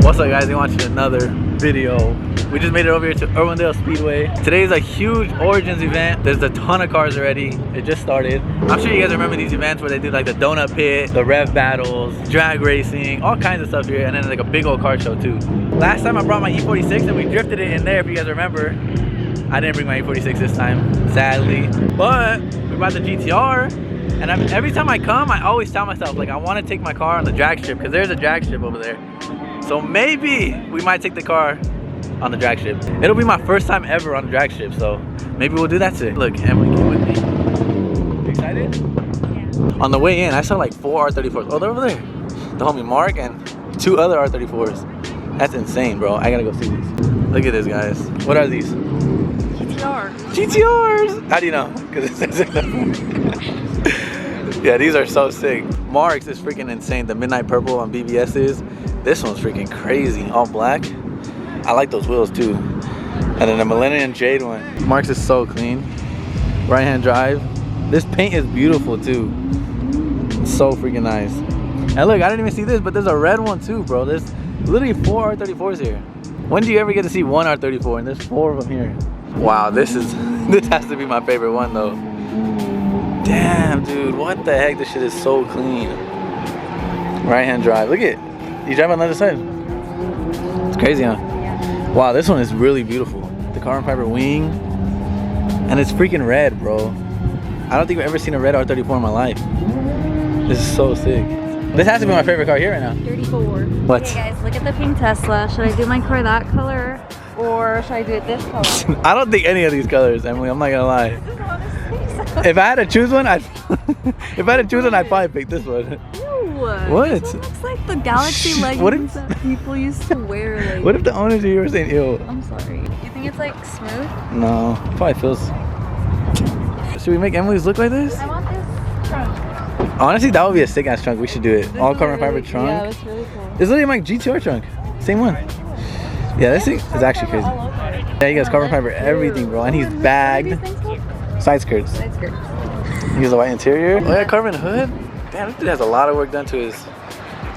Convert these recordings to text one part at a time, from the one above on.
What's up guys, you're watching another video. We just made it over here to Irwindale Speedway. Today is a huge Origins event. There's a ton of cars already. It just started. I'm sure you guys remember these events where they do like the donut pit, the rev battles, drag racing, all kinds of stuff here, and then like a big old car show too. Last time I brought my E46 and we drifted it in there, if you guys remember. I didn't bring my E46 this time, sadly. But we brought the GTR, and every time I come, I always tell myself, like, I want to take my car on the drag strip, because there's a drag strip over there. So maybe we might take the car on the drag strip. It'll be my first time ever on the drag strip, so maybe we'll do that today. Look, Emily came with me. You excited? Yeah. On the way in, I saw like 4 R34s. Oh, they're over there. The homie Mark and 2 other R34s. That's insane, bro. I gotta go see these. Look at this, guys. What are these? GTRs! How do you know? Because it says it. Yeah, these are so sick. Mark's is freaking insane. The midnight purple on BBS's. This one's freaking crazy. All black. I like those wheels too. And then the Millennium Jade one. Mark's is so clean. Right hand drive. This paint is beautiful too. It's so freaking nice. And look, I didn't even see this, but there's a red one too, bro. There's literally 4 R34s here. When do you ever get to see 1 R34? And there's 4 of them here. Wow, this has to be my favorite one though. Damn, dude, what the heck? This shit is so clean. Right hand drive. Look at it. You drive on the other side. It's crazy, huh? Wow, this one is really beautiful. The carbon fiber wing. And it's freaking red, bro. I don't think I've ever seen a red R34 in my life. This is so sick. This has to be my favorite car here right now. 34. What? Okay guys, look at the pink Tesla. Should I do my car that color? Or should I do it this color? I don't think any of these colors, Emily. I'm not gonna lie. If I had to choose one, I'd probably pick this one. Ew, what? This one looks like the Galaxy leggings that people used to wear. Like, what if the owners of you were saying ew? I'm sorry. You think it's like smooth? No, it probably feels. Should we make Emily's look like this? I want this trunk. Honestly, that would be a sick ass trunk. We should do it. All carbon fiber trunk. Yeah, it's really cool. It's literally my GTR trunk. Same one. Yeah, this thing is actually crazy. Yeah, he got carbon fiber everything, bro, and he's bagged. Side skirts. Side skirts. He has a white interior. Oh yeah, carbon hood. Damn, this dude has a lot of work done to his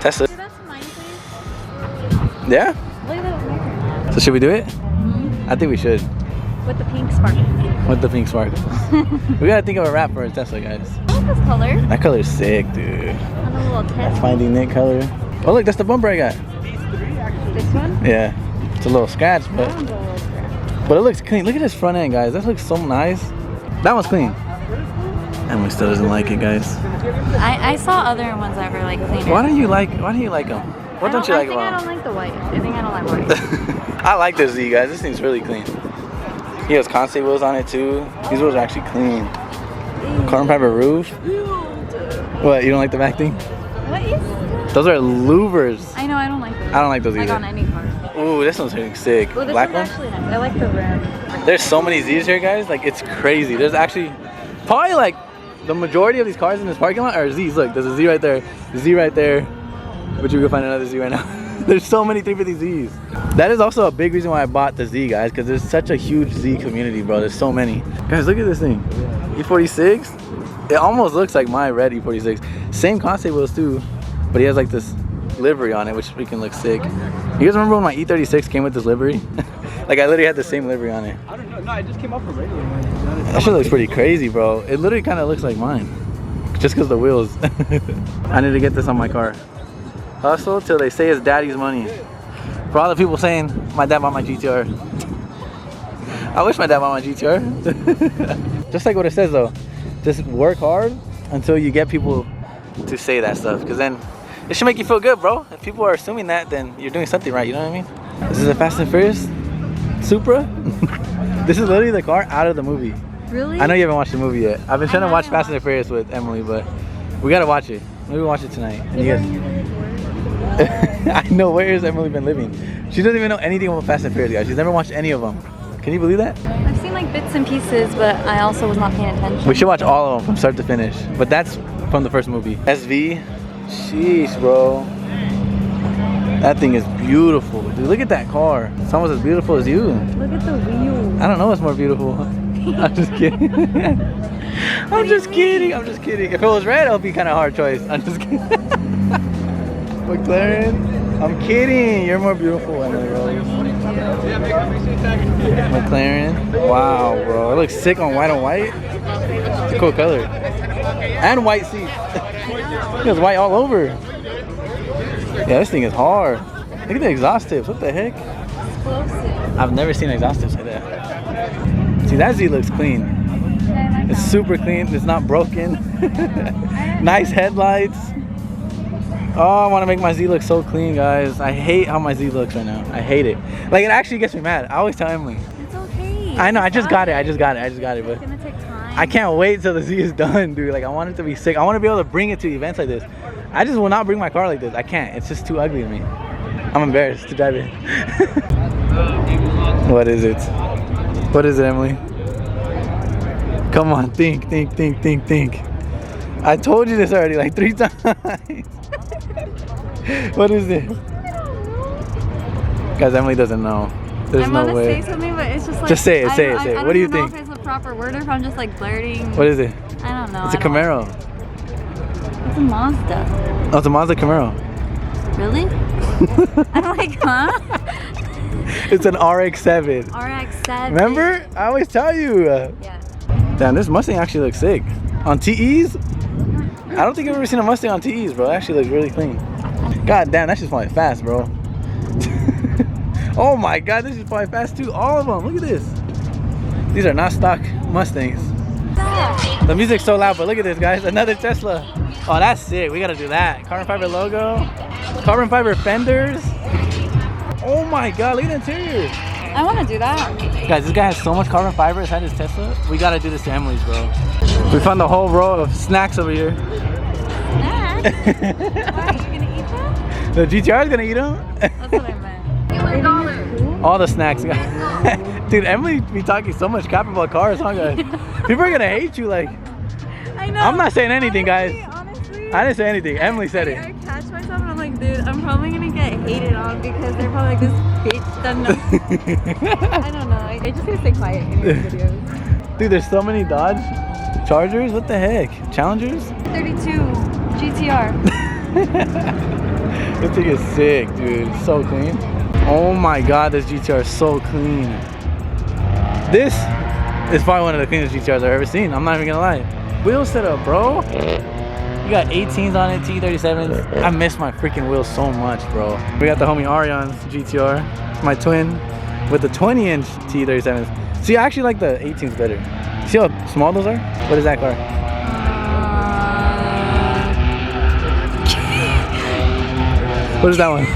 Tesla. That's mine, please. Yeah. Look at that. So should we do it? I think we should. With the pink sparkle. With the pink sparkle. We gotta think of a wrap for a Tesla, guys. I like this color. That color is sick, dude. And a little test. FindingNick color. Oh look, that's the bumper I got. This one? Yeah. It's a little scratch, but it looks clean. Look at this front end, guys. That looks so nice. That one's clean. Emily still doesn't like it, guys. I saw other ones that were like cleaner. Why do you like them? What don't you like about them? I don't like the white. I think I don't like white. I like this Z, guys. This thing's really clean. He has constant wheels on it too. These wheels are actually clean. Carbon fiber roof. What, you don't like the back thing? What is that? Those are louvers. I know, I don't like those. I don't like those either. Like on any car. Ooh, this one's really sick. Ooh, this black one's one? actually nice. I like the red. There's so many Z's here, guys. Like, it's crazy. There's actually probably like the majority of these cars in this parking lot are Z's. Look, there's a Z right there, Z right there. But you can find another Z right now. There's so many 350Zs. That is also a big reason why I bought the Z, guys, because there's such a huge Z community, bro. There's so many. Guys, look at this thing. E46. It almost looks like my red E46. Same concept wheels too, but he has like this livery on it, which freaking looks sick. You guys remember when my E36 came with this livery? Like, I literally had the same livery on it. I don't know. No, I just came up from radio. That shit looks pretty crazy, bro. It literally kind of looks like mine, just because the wheels. I need to get this on my car. Hustle till they say it's daddy's money. For all the people saying my dad bought my GTR. I wish my dad bought my GTR. Just like what it says though. Just work hard until you get people to say that stuff. Because then it should make you feel good, bro. If people are assuming that, then you're doing something right, you know what I mean? This is a Fast and Furious Supra. This is literally the car out of the movie. Really? I know you haven't watched the movie yet. I've been trying to watch Fast and Furious with Emily, but we gotta watch it. Maybe we'll watch it tonight. And you guys... I know, where has Emily been living? She doesn't even know anything about Fast and Furious, guys. She's never watched any of them. Can you believe that? I've seen like bits and pieces, but I also was not paying attention. We should watch all of them from start to finish. But that's from the first movie. SV. Sheesh, bro. That thing is beautiful. Dude, look at that car. It's almost as beautiful as you. Look at the wheels. I don't know what's more beautiful. I'm just kidding. I'm just kidding. I'm just kidding. If it was red, it would be kind of a hard choice. I'm just kidding. McLaren. I'm kidding. You're more beautiful, Emily Rose. McLaren. Wow, bro. It looks sick on white on white. It's a cool color. And white seats. It's white all over. Yeah, this thing is hard. Look at the exhaust tips. What the heck? I've never seen exhaust tips like that. See, that Z looks clean. It's super clean. It's not broken. Nice headlights. Oh, I want to make my Z look so clean, guys. I hate how my Z looks right now. I hate it. Like, it actually gets me mad. I always tell Emily. It's okay. I know. I just got it. But it's gonna take time. I can't wait till the Z is done, dude. Like, I want it to be sick. I want to be able to bring it to events like this. I just will not bring my car like this. I can't. It's just too ugly to me. I'm embarrassed to drive it. What is it? What is it, Emily? Come on, think. I told you this already like 3 times. What is it? Guys, Emily doesn't know. There's no way. I want to say something, but it's just like... Just say it, say it. What do you think? I don't know if it's a proper word or if I'm just like blurting. What is it? I don't know. It's a Camaro. It's a Mazda. Oh, it's a Mazda Camaro. Really? I'm like, huh? It's an RX-7. RX-7. Remember? I always tell you. Yeah. Damn, this Mustang actually looks sick. On TEs? I don't think I've ever seen a Mustang on TEs, bro. It actually looks really clean. God damn, that's just probably fast, bro. Oh my god, this is probably fast too. All of them. Look at this. These are not stock Mustangs. The music's so loud, but look at this, guys. Another Tesla. Oh, that's sick. We gotta do that. Carbon fiber logo. Carbon fiber fenders. Oh my god, look at the interior. I want to do that. Guys, this guy has so much carbon fiber inside his Tesla. We gotta do this to Emily's, bro. We found the whole row of snacks over here. Snacks? Why, are you gonna eat them? The GTR is gonna eat them? That's what I meant. $1. All the snacks, guys. Dude, Emily be talking so much crap about cars, huh, guys? People are gonna hate you, like. I know. I'm not saying anything, guys. Honestly, I didn't say anything. Emily said it. I catch myself and I'm like, dude, I'm probably gonna get hated on because they're probably like, this bitch doesn't know. I don't know. I just need to stay quiet in these videos. Dude, there's so many Dodge Chargers. What the heck? Challengers? 32 GTR. This thing is sick, dude. It's so clean. Oh my god, this GTR is so clean. This is probably one of the cleanest GTRs I've ever seen. I'm not even gonna lie. Wheel setup, bro. You got 18s on it, T37s. I miss my freaking wheels so much, bro. We got the homie Arion's GTR, my twin, with the 20-inch T37s. See, I actually like the 18s better. See how small those are? What is that car? What is that one?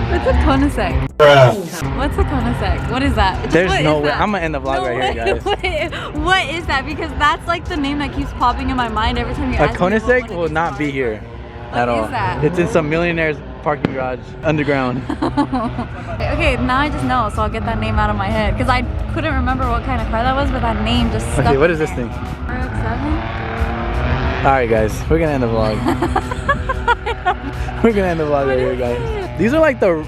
What's a Koenigsegg? What's a Koenigsegg? What is that? There's no way. I'm gonna end the vlog right here, guys. What is that? Because that's like the name that keeps popping in my mind every time you ask me. A Koenigsegg will not be here at all. What is that? It's in some millionaire's parking garage underground. Okay, now I just know, so I'll get that name out of my head. Because I couldn't remember what kind of car that was, but that name just stuck. Okay, what is this thing? RX-7? Alright, guys, we're gonna end the vlog. We're gonna end the vlog right here, guys. These are like the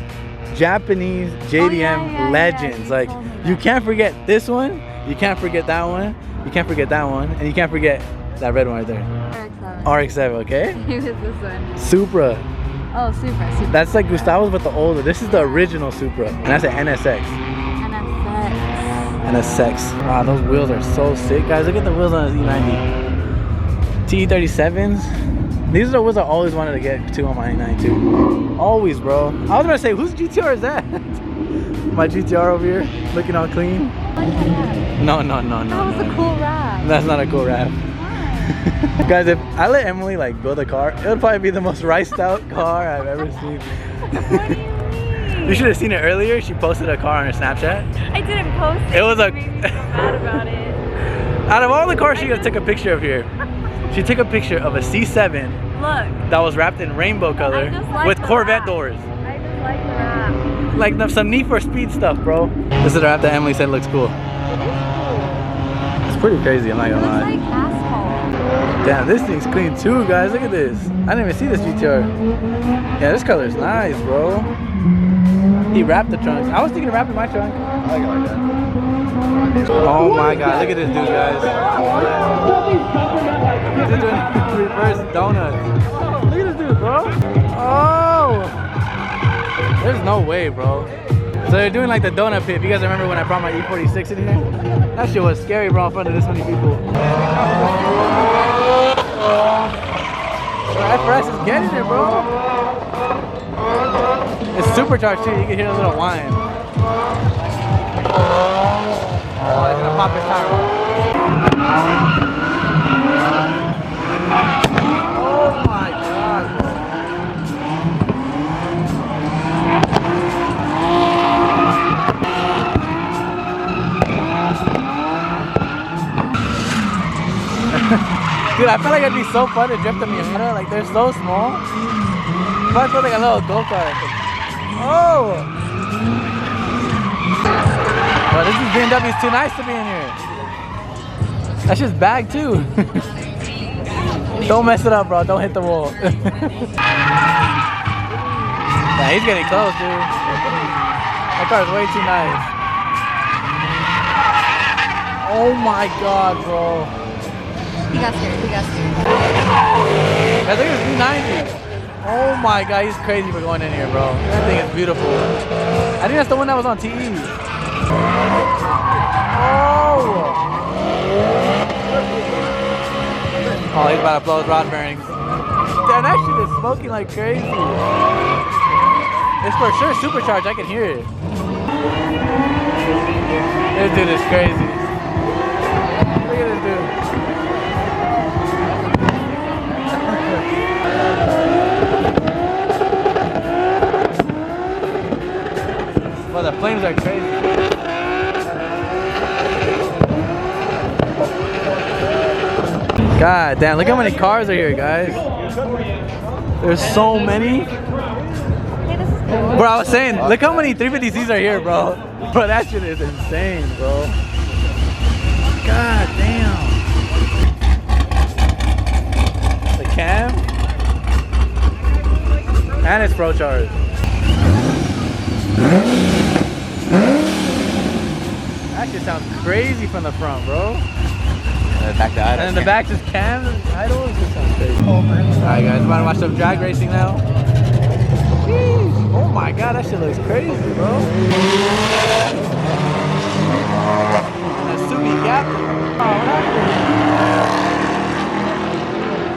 Japanese JDM legends. Like, you can't forget this one, you can't forget that one, you can't forget that one, and you can't forget that red one right there. RX-7, okay? Who's this one? Supra. Oh, Supra. That's like Gustavo's, but the older. This is the original Supra, and that's an NSX. NSX. Wow, those wheels are so sick, guys. Look at the wheels on this E90. T37s. These are the wheels I always wanted to get to on my E92. Always, bro. I was gonna say, whose GTR is that? My GTR over here, looking all clean. No. That was a cool wrap. That's not a cool wrap. Guys, if I let Emily like build a car, it would probably be the most riced out car I've ever seen. What do you mean? You should have seen it earlier. She posted a car on her Snapchat. I didn't post it. It was a. Made me so mad about it. Out of all the cars she took a picture of here, she took a picture of a C7. Look. That was wrapped in rainbow color with Corvette doors. I just like the wrap. Like some Need for Speed stuff, bro. This is the wrap that Emily said looks cool. It's pretty crazy, I'm not gonna lie. It looks like asphalt. Damn, this thing's clean too, guys. Look at this. I didn't even see this GTR. Yeah, this color is nice, bro. He wrapped the trunk. I was thinking of wrapping my trunk. I like it like that. Oh my god, look at this dude, guys. He's doing reverse donuts. Look at this dude, bro. Oh! There's no way, bro. So they're doing like the donut pit. If you guys remember when I brought my E46 in here? That shit was scary, bro, in front of this many people. FRS is getting it, bro. It's supercharged too. You can hear a little whine. Oh, it's gonna pop his tire. Oh my god, bro. Dude, I feel like it'd be so fun to drift a Miata. Like, they're so small. But I feel like a little go-kart. Oh! Bro, this is BMW's too nice to be in here. That's just bag, too. Don't mess it up, bro. Don't hit the wall. Yeah, he's getting close, dude. That car is way too nice. Oh my god, bro. He got scared. He got scared. I think it's V90. Oh my god, he's crazy for going in here, bro. That thing is beautiful. I think that's the one that was on TE. Oh! Oh, he's about to blow his rod bearings. Damn, that shit is smoking like crazy. It's for sure supercharged, I can hear it. This dude is crazy. Look at this dude. Well, the flames are crazy. God damn, look how many cars are here, guys. There's so many. Bro, I was saying, look how many 350Cs are here, bro. Bro, that shit is insane, bro. God damn. The cam. And it's pro charge. That shit sounds crazy from the front, bro. Back to idle. And then the back just cams and idles. It sounds crazy. Alright guys, about to watch some drag racing now. Jeez. Oh my god, that shit looks crazy, bro. And a Subi Gap. Oh, what happened?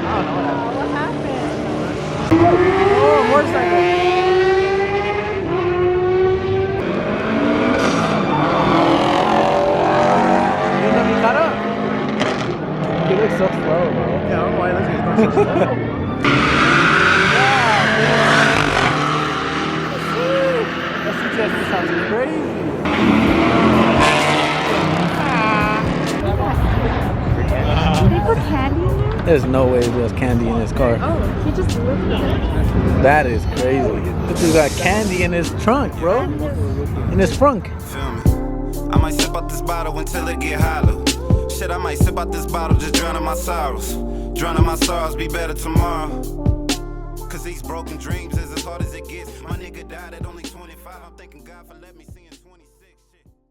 I don't know what happened. What happened? Oh, motorcycle. He looks so slow, bro. Yeah, I don't know why he looks so slow. That CTS sounds crazy. Did they put candy in there? There's no way there's candy in his car. Oh, he just lifted it. That is crazy. This dude got candy in his trunk, bro. In his frunk. Feel me? I might sip out this bottle until it get hollow. Shit, I might sip out this bottle, just drowning my sorrows. Drowning my sorrows, be better tomorrow. Cause these broken dreams is as hard as it gets. My nigga died at only